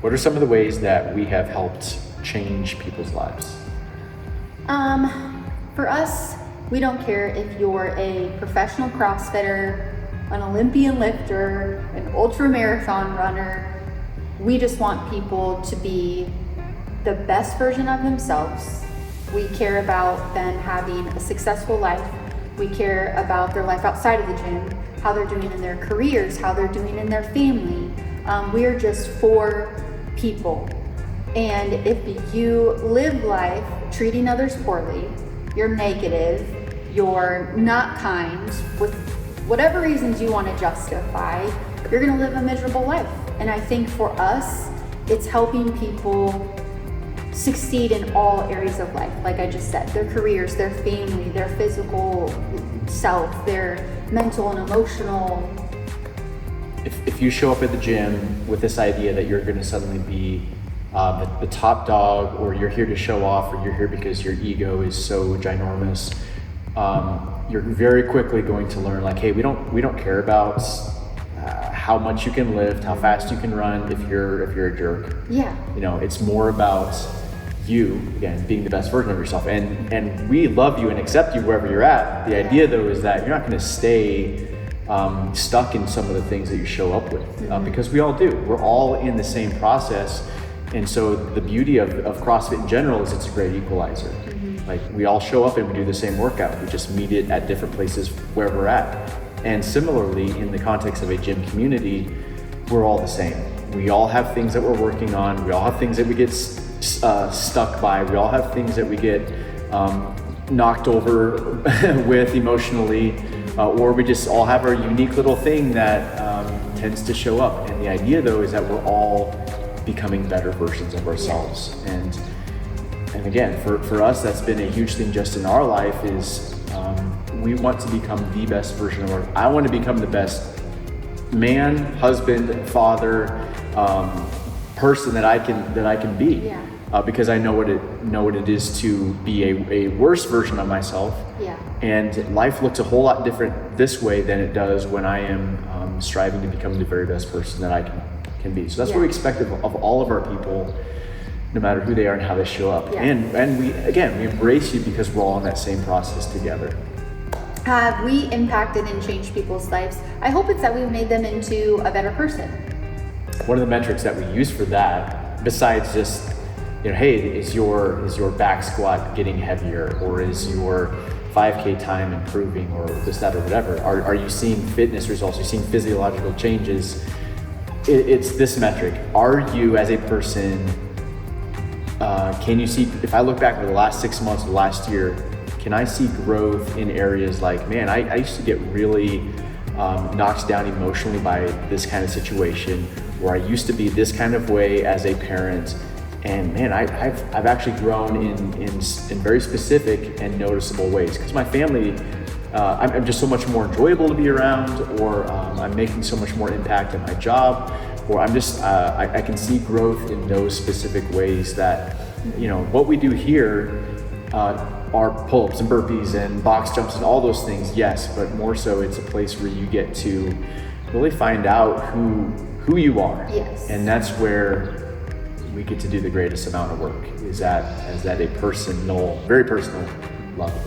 What are some of the ways that we have helped change people's lives? For us, we don't care if you're a professional CrossFitter, an Olympian lifter, an ultra marathon runner. We just want people to be the best version of themselves. We care about them having a successful life. We care about their life outside of the gym, how they're doing in their careers, how they're doing in their family. We're just for people. And if you live life treating others poorly, you're negative, you're not kind, with whatever reasons you want to justify, you're going to live a miserable life. And I think for us, it's helping people succeed in all areas of life. Like I just said, their careers, their family, their physical self, their mental and emotional. If you show up at the gym with this idea that you're going to suddenly be the top dog, or you're here to show off, or you're here because your ego is so ginormous, you're very quickly going to learn, like, hey, we don't care about how much you can lift, how fast you can run if you're a jerk. Yeah. It's more about you, again, being the best version of yourself, and we love you and accept you wherever you're at. The idea, though, is that you're not going to stay stuck in some of the things that you show up with, because we all do. We're all in the same process. And so the beauty of CrossFit in general is it's a great equalizer. Like, we all show up and we do the same workout. We just meet it at different places where we're at. And similarly, in the context of a gym community, we're all the same. We all have things that we're working on. We all have things that we get stuck by. We all have things that we get knocked over with emotionally, or we just all have our unique little thing that tends to show up. And the idea, though, is that we're all becoming better versions of ourselves. Yes. And again, for us, that's been a huge thing just in our life, is we want to become the best version of I want to become the best man, husband, father, person that I can be. Yeah. Because I know what it is to be a worse version of myself. Yeah. And life looks a whole lot different this way than it does when I am striving to become the very best person that I can be. So that's what we expect of all of our people, no matter who they are and how they show up. Yeah. And we embrace you because we're all in that same process together. Have we impacted and changed people's lives? I hope it's that we've made them into a better person. One of the metrics that we use for that, besides just, hey, is your back squat getting heavier, or is your 5K time improving, or this, that, or whatever? Are you seeing fitness results? Are you seeing physiological changes? It's this metric. Are you, as a person, can you see, if I look back over the last 6 months of last year, can I see growth in areas like, man, I used to get really knocked down emotionally by this kind of situation, or I used to be this kind of way as a parent, and man, I've actually grown in very specific and noticeable ways, because my family, I'm just so much more enjoyable to be around, or I'm making so much more impact in my job, or I'm just, I can see growth in those specific ways that, what we do here are pull-ups and burpees and box jumps and all those things, yes, but more so it's a place where you get to really find out who you are. Yes. And that's where we get to do the greatest amount of work, is at a personal, very personal level.